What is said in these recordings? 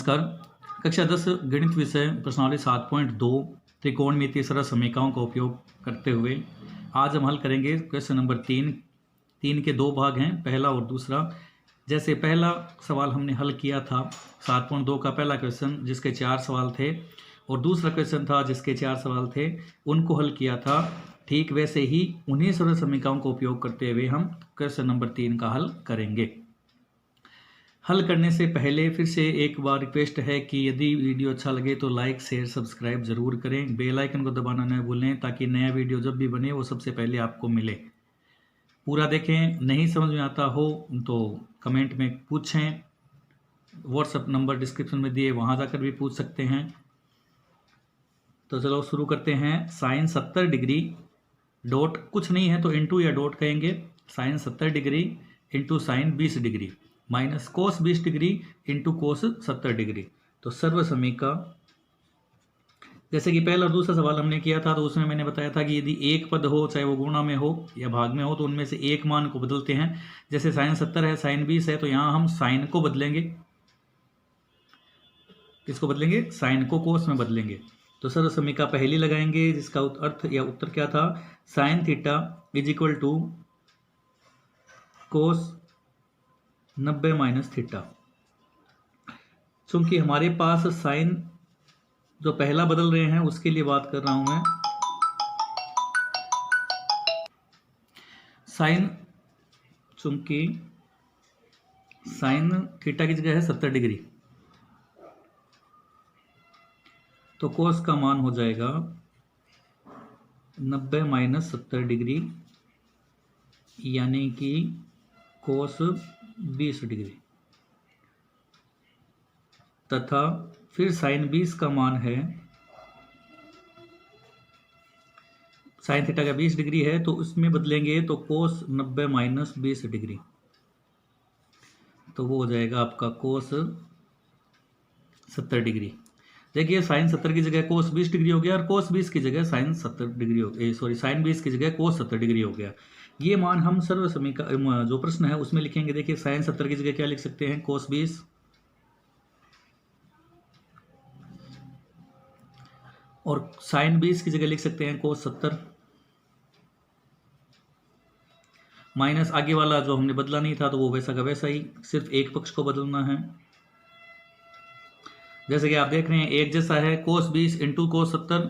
नमस्कार। कक्षा 10 गणित विषय प्रश्नावली 7.2 त्रिकोणमितीय सरल समीकरणों का उपयोग करते हुए आज हम हल करेंगे क्वेश्चन नंबर 3 के दो भाग हैं, पहला और दूसरा। जैसे पहला सवाल हमने हल किया था 7.2 का पहला क्वेश्चन जिसके 4 सवाल थे और दूसरा क्वेश्चन था जिसके 4 सवाल थे, उनको हल किया था। ठीक वैसे ही उन्हीं सरल समीकरणों का उपयोग करते हुए हम क्वेश्चन नंबर 3 का हल करेंगे। हल करने से पहले फिर से एक बार रिक्वेस्ट है कि यदि वीडियो अच्छा लगे तो लाइक शेयर सब्सक्राइब ज़रूर करें, बेल आइकन को दबाना न भूलें ताकि नया वीडियो जब भी बने वो सबसे पहले आपको मिले। पूरा देखें, नहीं समझ में आता हो तो कमेंट में पूछें, व्हाट्सएप नंबर डिस्क्रिप्शन में दिए वहाँ जाकर भी पूछ सकते हैं। तो चलो शुरू करते हैं। साइन 70 डिग्री डॉट कुछ नहीं है तो इंटू या डॉट कहेंगे। Sine 70 degree into sine 20 degree minus cos 20 degree into cos 70 degree. तो सर्व समीका जैसे कि पहला और दूसरा सवाल हमने किया था तो उसमें मैंने बताया था कि यदि एक पद हो, चाहे वो गुणा में हो या भाग में हो, तो उनमें से एक मान को बदलते हैं। जैसे साइन 70 है, साइन 20 है, तो यहाँ हम साइन को बदलेंगे। किसको बदलेंगे? साइन को कोस में बदलेंगे। तो सर्व समीका पहली लगाएंगे जिसका अर्थ या उत्तर क्या था? Sine theta is equal to cos 90 minus theta. चूंकि हमारे पास साइन जो पहला बदल रहे हैं उसके लिए बात कर रहा हूं मैं। साइन चूंकि साइन थीटा की जगह है 70 डिग्री, तो कोस का मान हो जाएगा 90 माइनस 70 डिग्री, यानी कि कोस 20 डिग्री। तथा फिर साइन 20 का मान है, साइन थीटा का 20 डिग्री है तो उसमें बदलेंगे तो कोस 90 माइनस 20 डिग्री, तो वो हो जाएगा आपका कोस 70 डिग्री। देखिए साइन 70 की जगह कोस 20 डिग्री हो गया और कोस 20 की जगह साइन 70 डिग्री हो गया, सॉरी साइन 20 की जगह कोस 70 डिग्री हो गया। ये मान हम सर्व समीका जो प्रश्न है उसमें लिखेंगे। देखिए साइन 70 की जगह क्या लिख सकते हैं? कोस 20 और साइन 20 की जगह लिख सकते हैं कोस 70 माइनस आगे वाला जो हमने बदला नहीं था तो वो वैसा का वैसा ही, सिर्फ एक पक्ष को बदलना है। जैसे कि आप देख रहे हैं एक जैसा है, कोस 20 इंटू कोस 70,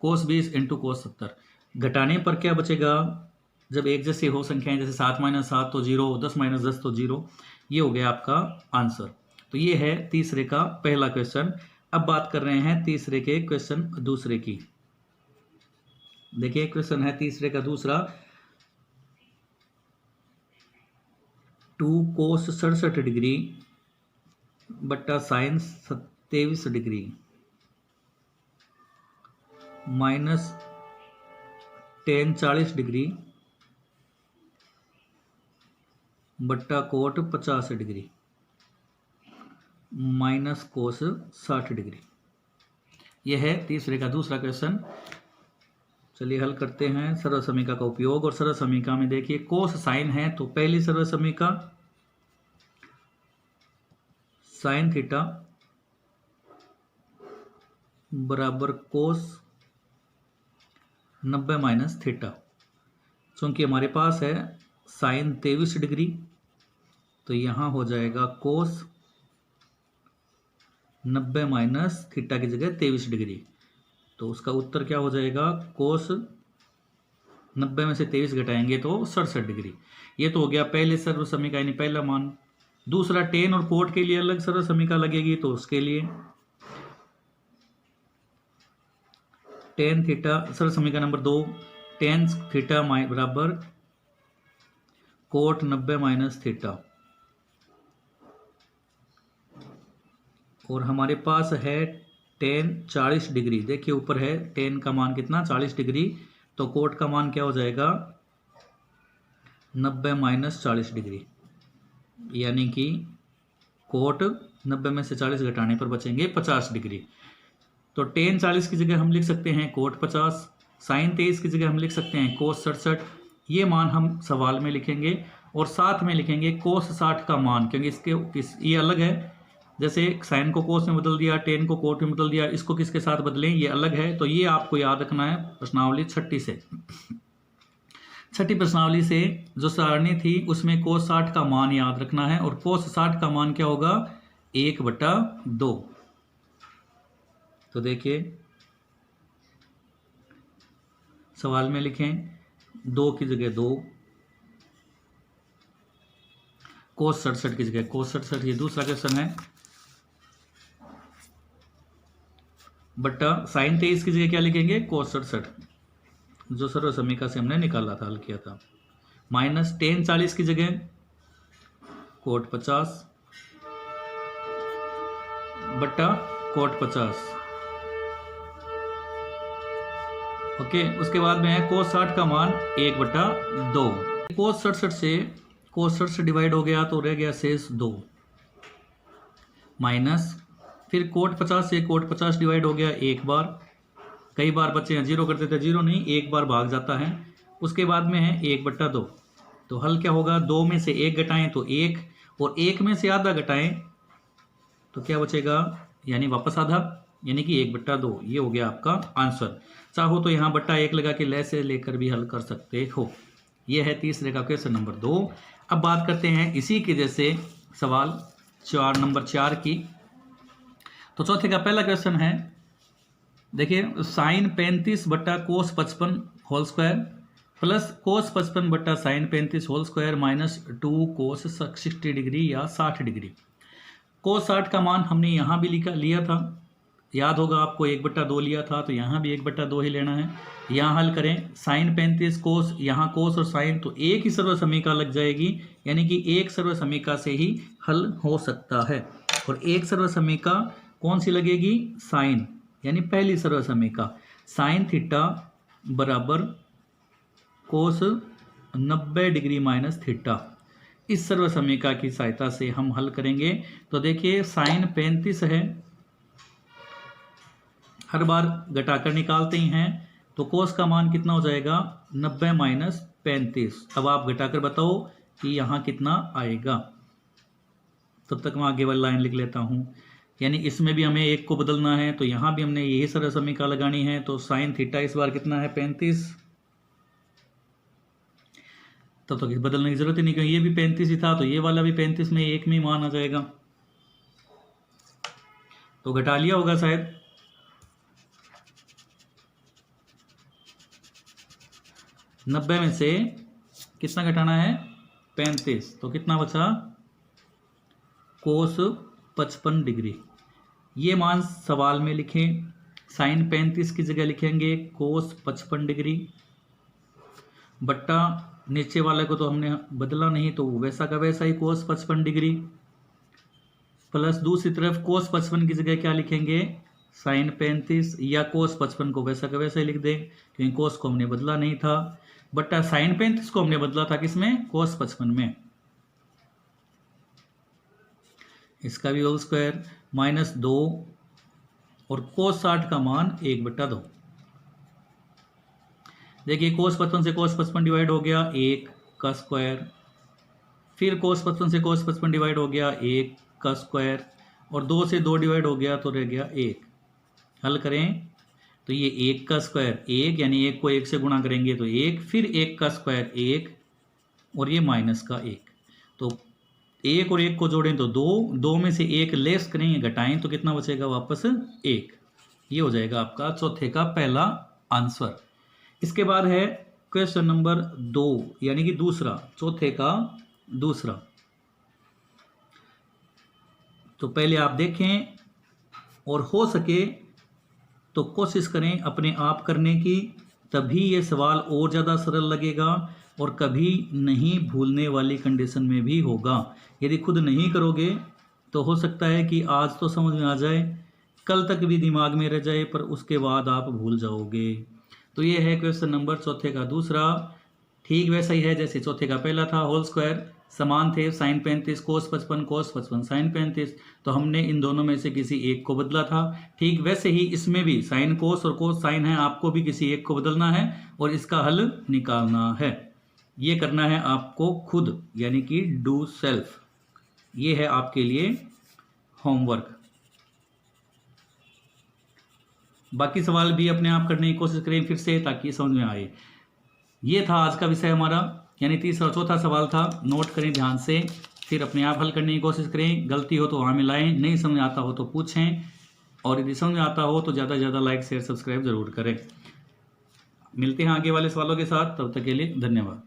कोस 20 इंटू कोस 70। घटाने पर क्या बचेगा? जब एक जैसे हो संख्याएं, जैसे 7 माइनस 7 तो 0, 10 माइनस 10 तो 0। ये हो गया आपका आंसर। तो ये है तीसरे का पहला क्वेश्चन। अब बात कर रहे हैं तीसरे के क्वेश्चन दूसरे की। देखिए क्वेश्चन है तीसरे का दूसरा, 2 कोस 67 डिग्री बट्टा sine 23 degree minus ten 40 degree बट्टा cot 50 degree minus cos 60 degree. यह है तीसरे का दूसरा क्वेश्चन। चलिए हल करते हैं सरल समीका का उपयोग। और सरल समीका में देखिए कोस साइन है तो पहली सरल समीका साइन थीटा बराबर कोस 90 माइनस थीटा। चूंकि हमारे पास है साइन 23 डिग्री तो यहाँ हो जाएगा कोस 90 माइनस थीटा की जगह 23 डिग्री। तो उसका उत्तर क्या हो जाएगा? कोस 90 में से 23 घटाएंगे तो 67 डिग्री। ये तो हो गया पहले सर्व समीका यानी पहला मान। दूसरा टेन और कोट के लिए अलग सर्व समीका लगेगी, तो उसके लिए टेन थीटा सर्व समीका नंबर 2, टेन थीटा बराबर कोट 90 माइनस थीटा। और हमारे पास है टेन 40 डिग्री। देखिए ऊपर है टेन का मान कितना? 40 डिग्री। तो कोट का मान क्या हो जाएगा? 90 माइनस 40 डिग्री, यानी कि कोट 90 में से 40 घटाने पर बचेंगे 50 डिग्री। तो टेन 40 की जगह हम लिख सकते हैं कोट 50, साइन 23 की जगह हम लिख सकते हैं कोस 67। ये मान हम सवाल में लिखेंगे और साथ में लिखेंगे कोस 60 का मान, क्योंकि ये अलग है जैसे साइन को कोस में बदल दिया, टेन को कोट में बदल दिया, इसको किसके साथ बदलें ये अलग है। तो ये आपको याद रखना है प्रश्नावली 6 से। 6 प्रश्नावली से जो सारणी थी उसमें कोस 60 का मान याद रखना है, और कोस 60 का मान क्या होगा 1/2। तो देखिए सवाल में लिखें 2 की जगह 2, कोस 67 की जगह कोस 67, ये दूसरा क्वेश्चन है। बट्टा साइन 23 की जगह क्या लिखेंगे कोस 67, जो सर्व समीकरण से हमने निकाला था, हल किया था। माइनस टेन 40 की जगह कोट 50 बट्टा कोट 50। ओके, उसके बाद में है कोस 60 का मान 1/2। कोस 67 से कोस 67 डिवाइड हो गया तो रह गया शेष 2, माइनस फिर कोट 50 से कोट 50 डिवाइड हो गया एक बार, कई बार बच्चे हैं जीरो करते थे, जीरो नहीं एक बार भाग जाता है। उसके बाद में है 1/2। तो हल क्या होगा, 2 में से 1 घटाएं तो 1, और 1 में से आधा घटाएं तो क्या बचेगा, यानी वापस आधा, यानी कि 1/2। ये हो गया आपका आंसर। चाहो तो यहाँ बट्टा 1 लगा के ले से लेकर भी हल कर सकते हो। यह है तीसरे का क्वेश्चन नंबर 2। अब बात करते हैं इसी के जैसे सवाल नंबर 4 की। तो चौथे का पहला क्वेश्चन है, देखिए साइन 35 बट्टा कोस 55 होल स्क्वायर प्लस कोस 55 बट्टा साइन 35 होल स्क्वायर माइनस 2 कोस 60 डिग्री या 60 डिग्री। कोस 60 का मान हमने यहाँ भी लिया था, याद होगा आपको 1/2 लिया था, तो यहाँ भी 1/2 ही लेना है। यहाँ हल करें साइन 35 कोस, यहाँ कोस और साइन, तो एक ही सर्व समीकरण लग जाएगी, यानी कि एक सर्व समीकरण से ही हल हो सकता है। और एक सर्व समीकरण कौन सी लगेगी, साइन, यानी पहली सर्व समीकरण साइन थीटा बराबर कोस 90 डिग्री माइनस थीटा। इस सर्व समीकरण की सहायता से हम हल करेंगे। तो देखिए साइन 35 है, हर बार घटाकर निकालते ही हैं, तो कोस का मान कितना हो जाएगा 90 माइनस 35। अब आप घटाकर बताओ कि यहाँ कितना आएगा। तब तक मैं आगे वाली लाइन लिख लेता हूँ, यानी इसमें भी हमें 1 को बदलना है, तो यहाँ भी हमने यही सर्व समीकरण लगानी है। तो साइन थीटा इस बार कितना है 35, तब तक बदलने की जरूरत ही नहीं, क्योंकि ये भी 35 ही था, तो ये वाला भी 35 में 1 में मान आ जाएगा। तो घटा लिया होगा शायद, नब्बे में से कितना घटाना है 35, तो कितना बचा कोस 55 डिग्री। ये मान सवाल में लिखें, साइन 35 की जगह लिखेंगे कोस 55 डिग्री बट्टा नीचे वाले को तो हमने बदला नहीं, तो वैसा का वैसा ही कोस 55 डिग्री, प्लस दूसरी तरफ कोस 55 की जगह क्या लिखेंगे साइन 35, या कोस 55 को वैसा का वैसा ही लिख दें, क्योंकि कोस को हमने बदला नहीं था, बट्टा साइन 35 को हमने बदला था किसमें कोस 55 में। इसका भी होल स्क्वायर माइनस 2, और कोस 60 का मान 1/2। देखिए कोस 55 से कोस 55 डिवाइड हो गया 1 का स्क्वायर, फिर कोस 55 से कोस 55 डिवाइड हो गया 1 का स्क्वायर, और 2 से 2 डिवाइड हो गया तो रह गया 1। हल करें तो ये 1 का स्क्वायर 1, यानी 1 को 1 से गुणा करेंगे तो 1, फिर 1 का स्क्वायर 1, और ये माइनस का 1। तो 1 और 1 को जोड़ें तो 2, 2 में से 1 लेस करें घटाएं तो कितना बचेगा वापस 1। ये हो जाएगा आपका चौथे का पहला आंसर। इसके बाद है क्वेश्चन नंबर 2, यानी कि दूसरा, चौथे का दूसरा। तो पहले आप देखें और हो सके तो कोशिश करें अपने आप करने की, तभी ये सवाल और ज़्यादा सरल लगेगा और कभी नहीं भूलने वाली कंडीशन में भी होगा। यदि खुद नहीं करोगे तो हो सकता है कि आज तो समझ में आ जाए, कल तक भी दिमाग में रह जाए, पर उसके बाद आप भूल जाओगे। तो ये है क्वेश्चन नंबर चौथे का दूसरा। ठीक वैसा ही है जैसे चौथे का पहला था, होल स्क्वायर समान थे, साइन 35 कोस 55 साइन 35, तो हमने इन दोनों में से किसी एक को बदला था। ठीक वैसे ही इसमें भी साइन कोस और कोस साइन है, आपको भी किसी एक को बदलना है और इसका हल निकालना है। ये करना है आपको खुद, यानी कि डू सेल्फ। ये है आपके लिए होमवर्क। बाकी सवाल भी अपने आप करने की कोशिश करें फिर से, ताकि समझ में आए। ये था आज का विषय हमारा, यानी तीसरा और चौथा सवाल था। नोट करें ध्यान से, फिर अपने आप हल करने की कोशिश करें। गलती हो तो वहाँ मिलाएं, नहीं समझ आता हो तो पूछें, और यदि समझ आता हो तो ज़्यादा से ज़्यादा लाइक शेयर सब्सक्राइब जरूर करें। मिलते हैं आगे वाले सवालों के साथ, तब तक के लिए धन्यवाद।